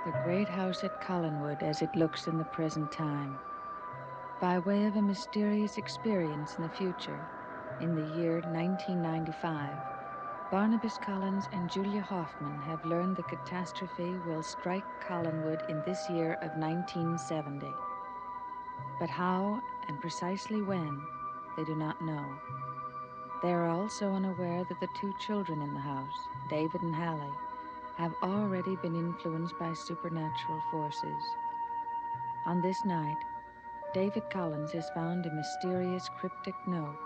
The great house at Collinwood as it looks in the present time. By way of a mysterious experience in the future, in the year 1995, Barnabas Collins and Julia Hoffman have learned the catastrophe will strike Collinwood in this year of 1970. But how and precisely when, they do not know. They are also unaware that the two children in the house, David and Hallie, have already been influenced by supernatural forces. On this night, David Collins has found a mysterious cryptic note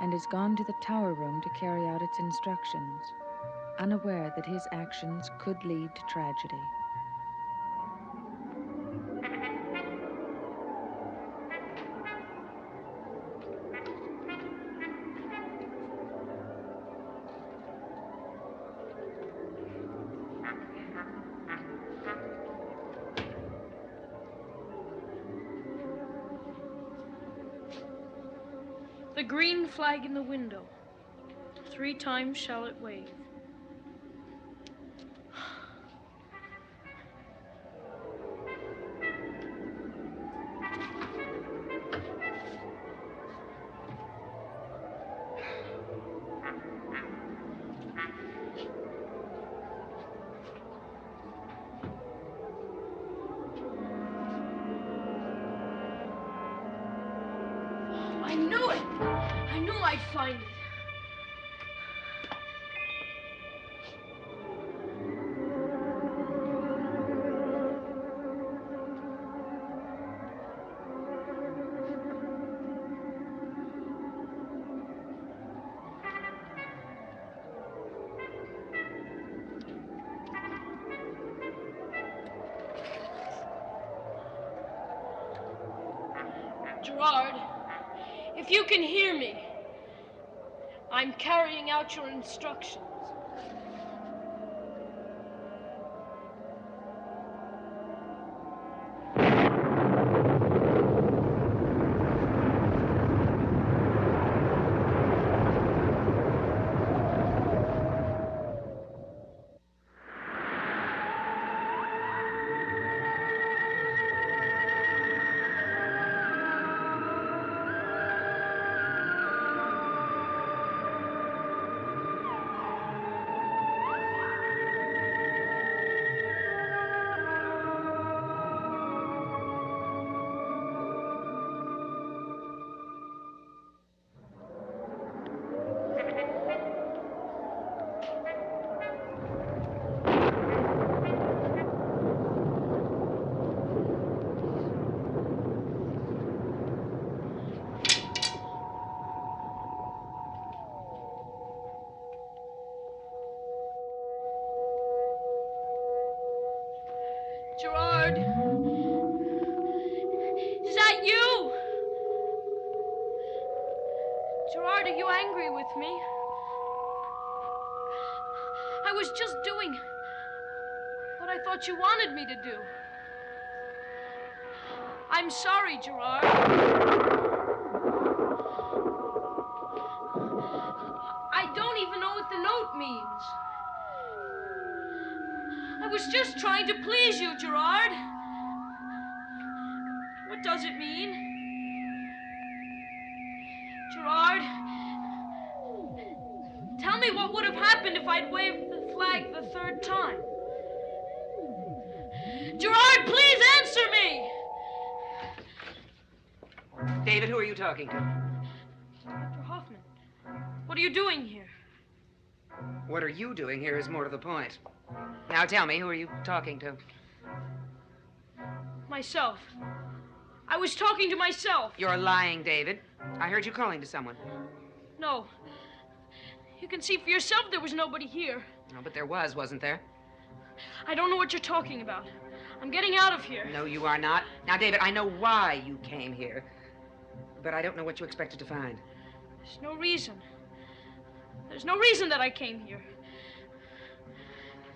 and has gone to the tower room to carry out its instructions, unaware that his actions could lead to tragedy. The green flag in the window. 3 times shall it wave. I knew it! I knew I'd find it. Gerard, if you can hear me, I'm carrying out your instructions. Gerard, is that you? Gerard, are you angry with me? I was just doing what I thought you wanted me to do. I'm sorry, Gerard. I don't even know what the note means. I was just trying to please you, Gerard. What does it mean? Gerard, tell me what would have happened if I'd waved the flag the 3rd time. Gerard, please answer me! David, who are you talking to? Dr. Hoffman, what are you doing here? What are you doing here is more to the point. Now tell me, who are you talking to? Myself. I was talking to myself. You're lying, David. I heard you calling to someone. No. You can see for yourself there was nobody here. No, but there was, wasn't there? I don't know what you're talking about. I'm getting out of here. No, you are not. Now, David, I know why you came here, but I don't know what you expected to find. There's no reason. There's no reason that I came here.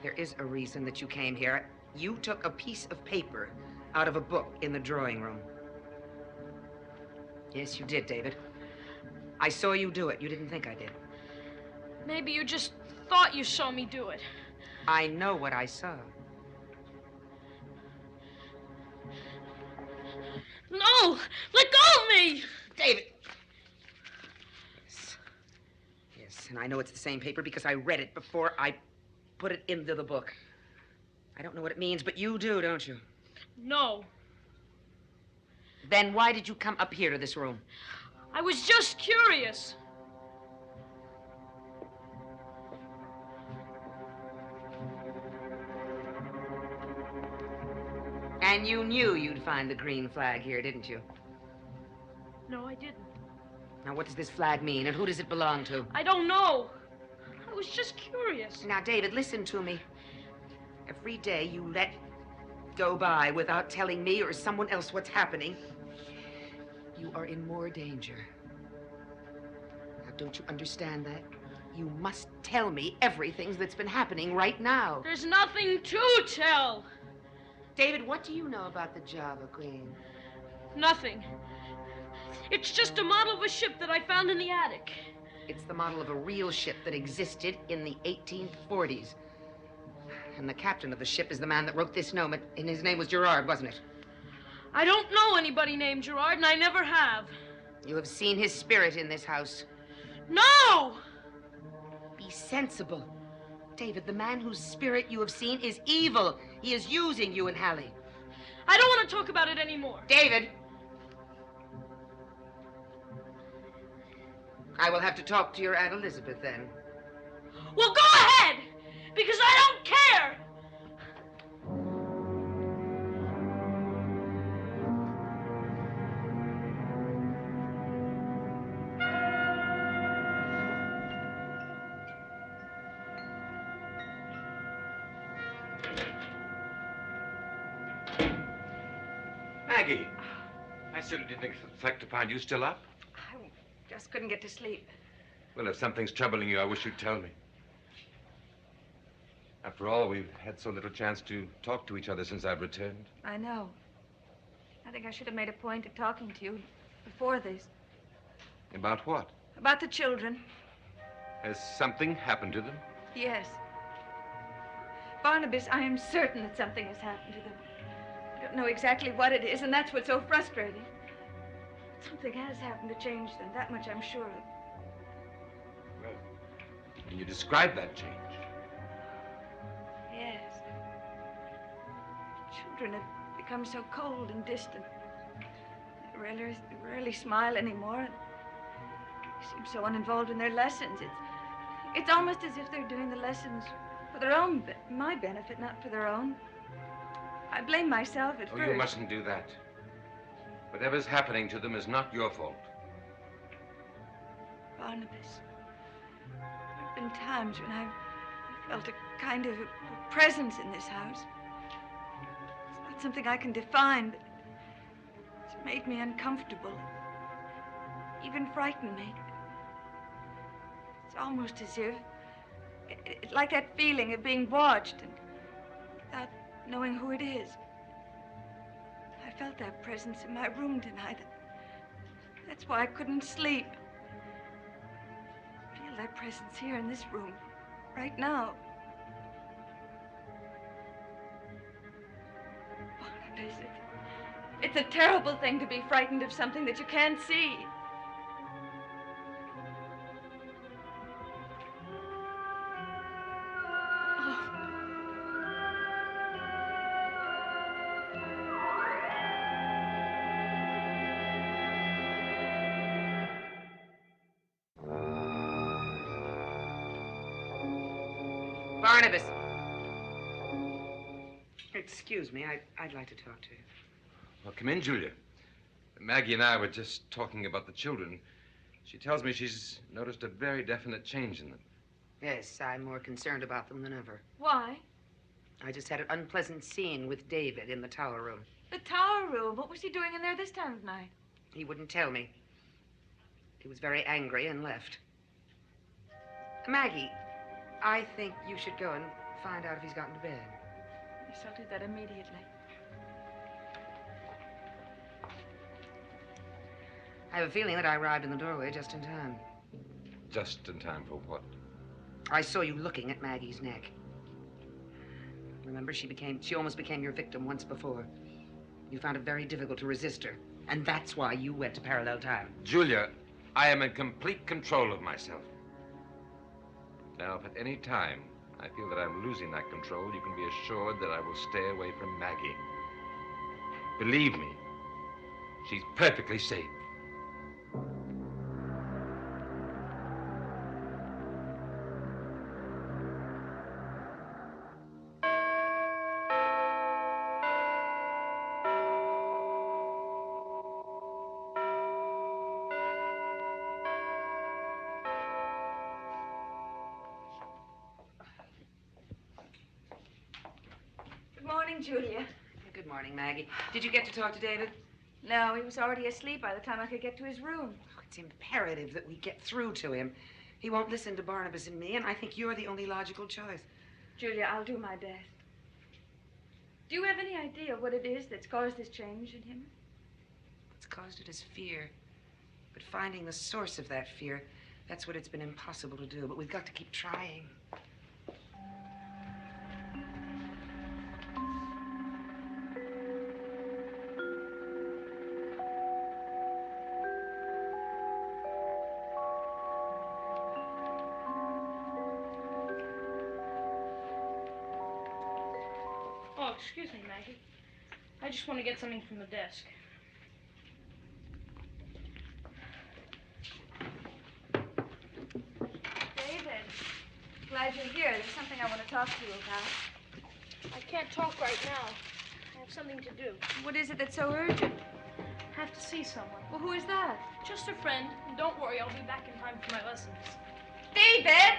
There is a reason that you came here. You took a piece of paper out of a book in the drawing room. Yes, you did, David. I saw you do it. You didn't think I did. Maybe you just thought you saw me do it. I know what I saw. No! Let go of me! David! Yes. Yes, and I know it's the same paper because I read it before I put it into the book. I don't know what it means, but you do, don't you? No. Then why did you come up here to this room? I was just curious. And you knew you'd find the green flag here, didn't you? No, I didn't. Now, what does this flag mean, and who does it belong to? I don't know. I was just curious. Now, David, listen to me. Every day you let go by without telling me or someone else what's happening, you are in more danger. Now, don't you understand that? You must tell me everything that's been happening right now. There's nothing to tell. David, what do you know about the Java Queen? Nothing. It's just a model of a ship that I found in the attic. It's the model of a real ship that existed in the 1840s. And the captain of the ship is the man that wrote this note, and his name was Gerard, wasn't it? I don't know anybody named Gerard, and I never have. You have seen his spirit in this house. No! Be sensible. David, the man whose spirit you have seen is evil. He is using you and Hallie. I don't want to talk about it anymore. David! I will have to talk to your Aunt Elizabeth then. Well, go ahead! Because I don't care! Maggie, I certainly didn't expect to find you still up. I just couldn't get to sleep. Well, if something's troubling you, I wish you'd tell me. After all, we've had so little chance to talk to each other since I've returned. I know. I think I should have made a point of talking to you before this. About what? About the children. Has something happened to them? Yes. Barnabas, I am certain that something has happened to them. I don't know exactly what it is, and that's what's so frustrating. Something has happened to change them. That much I'm sure of. Well, can you describe that change? Yes. Children have become so cold and distant. They rarely smile anymore. They seem so uninvolved in their lessons. It's almost as if they're doing the lessons for their own, my benefit, not for their own. I blame myself at first. Oh, you mustn't do that. Whatever's happening to them is not your fault. Barnabas, there have been times when I've felt a kind of a presence in this house. It's not something I can define, but it's made me uncomfortable, even frightened me. It's almost as if, it's like that feeling of being watched and without knowing who it is. I felt that presence in my room tonight. That's why I couldn't sleep. I feel that presence here in this room, right now. Barnabas, it's a terrible thing to be frightened of something that you can't see. Barnabas. Excuse me, I'd like to talk to you. Well, come in, Julia. Maggie and I were just talking about the children. She tells me she's noticed a very definite change in them. Yes, I'm more concerned about them than ever. Why? I just had an unpleasant scene with David in the tower room. The tower room. What was he doing in there this time of night? He wouldn't tell me. He was very angry and left. Maggie, I think you should go and find out if he's gotten to bed. Yes, I'll do that immediately. I have a feeling that I arrived in the doorway just in time. Just in time for what? I saw you looking at Maggie's neck. Remember, she almost became your victim once before. You found it very difficult to resist her. And that's why you went to parallel time. Julia, I am in complete control of myself. Now, if at any time I feel that I'm losing that control, you can be assured that I will stay away from Maggie. Believe me, she's perfectly safe. Good morning, Julia. Good morning, Maggie. Did you get to talk to David? No, he was already asleep by the time I could get to his room. Oh, it's imperative that we get through to him. He won't listen to Barnabas and me, and I think you're the only logical choice. Julia, I'll do my best. Do you have any idea what it is that's caused this change in him? What's caused it is fear. But finding the source of that fear, that's what it's been impossible to do. But we've got to keep trying. Oh, excuse me, Maggie. I just want to get something from the desk. David, glad you're here. There's something I want to talk to you about. I can't talk right now. I have something to do. What is it that's so urgent? I have to see someone. Well, who is that? Just a friend. And don't worry, I'll be back in time for my lessons. David!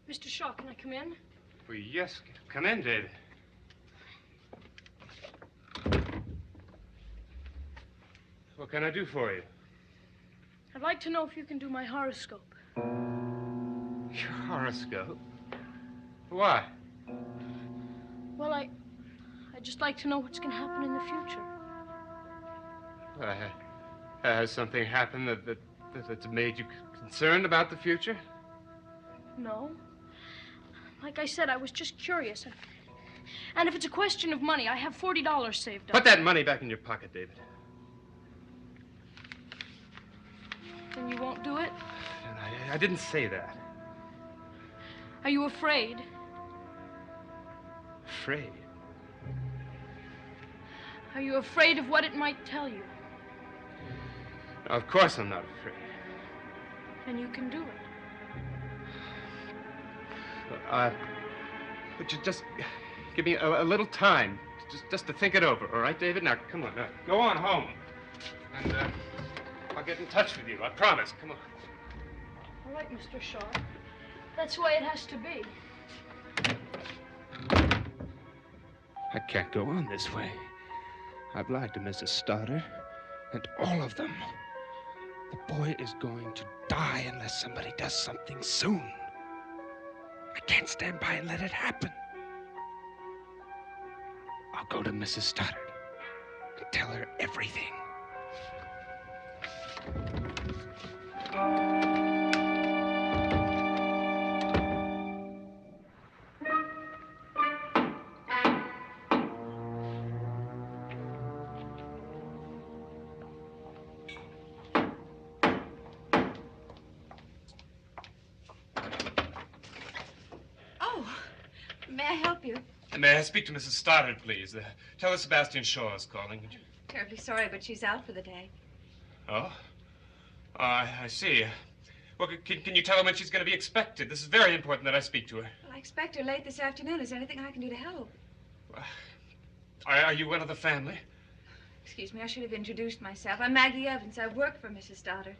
Mr. Shaw, can I come in? Well, yes, come in, David. What can I do for you? I'd like to know if you can do my horoscope. Your horoscope? Why? Well, I'd just like to know what's going to happen in the future. Has something happened that's made you concerned about the future? No. Like I said, I was just curious. And if it's a question of money, I have $40 saved up. Put that money back in your pocket, David. Then you won't do it? And I didn't say that. Are you afraid? Afraid? Are you afraid of what it might tell you? Of course I'm not afraid. Then you can do it. But you just give me a little time, just to think it over, all right, David? Now, come on, now, go on home, and I'll get in touch with you. I promise. Come on. All right, Mr. Shaw. That's the way it has to be. I can't go on this way. I've lied to Mrs. Stoddard, and all of them. The boy is going to die unless somebody does something soon. I can't stand by and let it happen. I'll go to Mrs. Stoddard and tell her everything. May I help you? May I speak to Mrs. Stoddard, please? Tell her Sebastian Shaw is calling, would you? Terribly sorry, but she's out for the day. Oh? I see. Well, can you tell her when she's going to be expected? This is very important that I speak to her. Well, I expect her late this afternoon. Is there anything I can do to help? Are you one of the family? Excuse me, I should have introduced myself. I'm Maggie Evans. I work for Mrs. Stoddard.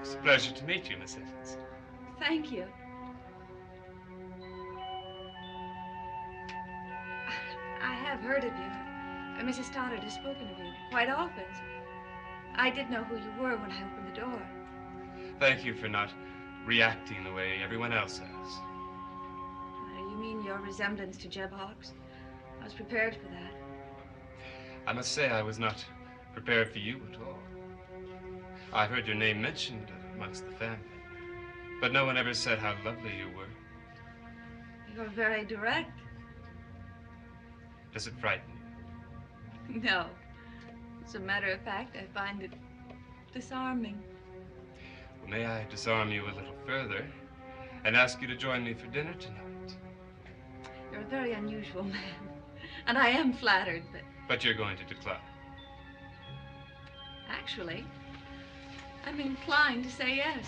It's a pleasure to meet you, Miss Evans. Thank you. I have heard of you. Mrs. Stoddard has spoken of you quite often. I did know who you were when I opened the door. Thank you for not reacting the way everyone else has. You mean your resemblance to Jeb Hawks? I was prepared for that. I must say I was not prepared for you at all. I heard your name mentioned amongst the family, but no one ever said how lovely you were. You're very direct. Does it frighten you? No. As a matter of fact, I find it disarming. Well, may I disarm you a little further and ask you to join me for dinner tonight? You're a very unusual man, and I am flattered, but... But you're going to decline. Actually, I'm inclined to say yes.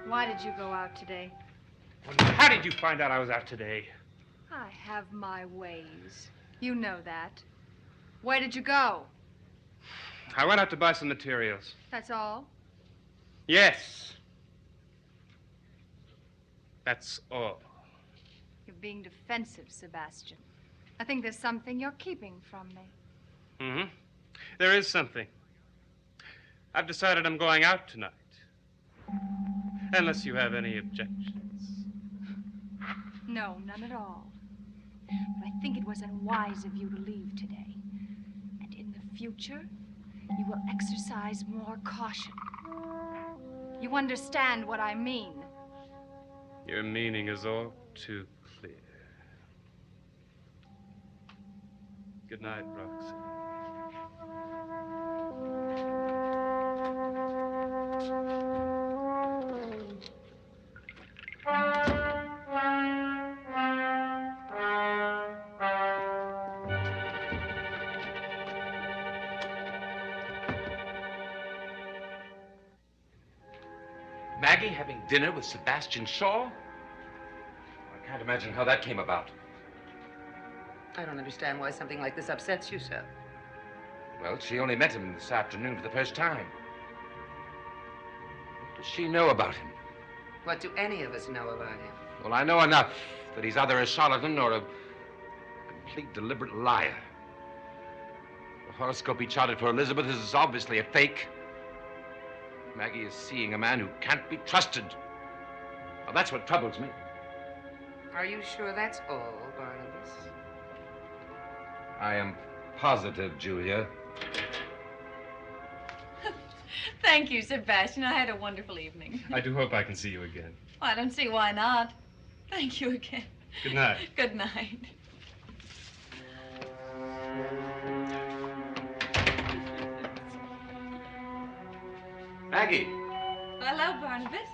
Why did you go out today? How did you find out I was out today? I have my ways. You know that. Where did you go? I went out to buy some materials. That's all? Yes. That's all. You're being defensive, Sebastian. I think there's something you're keeping from me. Mm-hmm. There is something. I've decided I'm going out tonight. Unless you have any objections. No, none at all. But I think it was unwise of you to leave today. And in the future, you will exercise more caution. You understand what I mean? Your meaning is all too clear. Good night, Roxy. Maggie having dinner with Sebastian Shaw? I can't imagine how that came about. I don't understand why something like this upsets you so. Well, she only met him this afternoon for the first time. What does she know about him? What do any of us know about him? Well, I know enough that he's either a charlatan or a complete deliberate liar. The horoscope he charted for Elizabeth is obviously a fake. Maggie is seeing a man who can't be trusted. Well, that's what troubles me. Are you sure that's all, Barnabas? I am positive, Julia. Thank you, Sebastian. I had a wonderful evening. I do hope I can see you again. Well, I don't see why not. Thank you again. Good night. Good night. Maggie, Hello, Barnabas.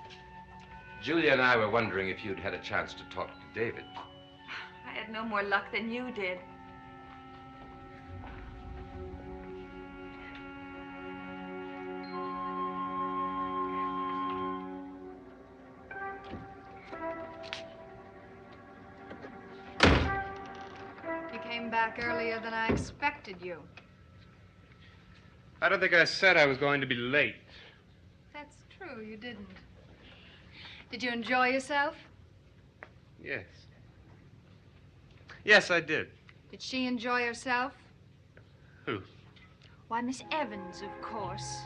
Julia and I were wondering if you'd had a chance to talk to David. I had no more luck than you did. You came back earlier than I expected you. I don't think I said I was going to be late. That's true, you didn't. Did you enjoy yourself? Yes. Yes, I did. Did she enjoy herself? Who? Why, Miss Evans, of course.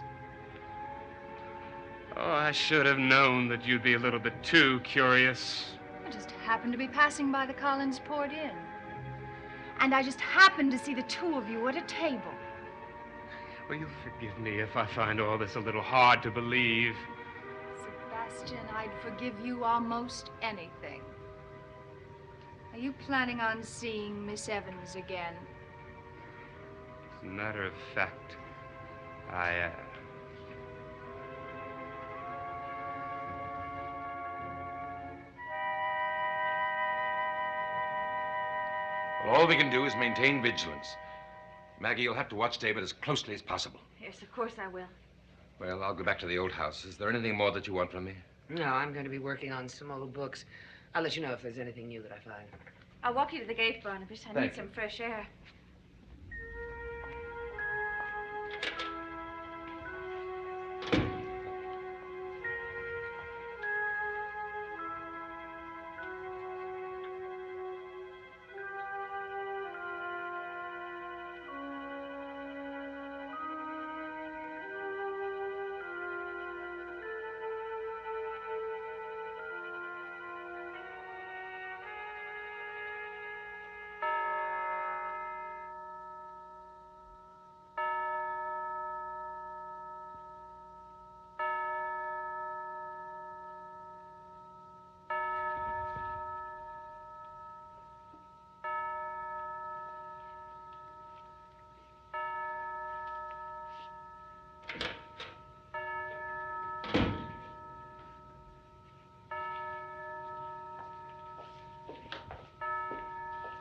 Oh, I should have known that you'd be a little bit too curious. I just happened to be passing by the Collins Port Inn. And I just happened to see the two of you at a table. Well, you'll forgive me if I find all this a little hard to believe. Sebastian, I'd forgive you almost anything. Are you planning on seeing Miss Evans again? As a matter of fact, I am. Well, all we can do is maintain vigilance. Maggie, you'll have to watch David as closely as possible. Yes, of course I will. Well, I'll go back to the old house. Is there anything more that you want from me? No, I'm going to be working on some old books. I'll let you know if there's anything new that I find. I'll walk you to the gate, Barnabas. I Thank need you. some fresh air.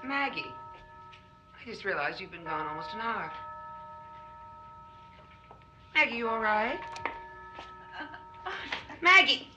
Maggie, I just realized you've been gone almost an hour. Maggie, you all right? Maggie!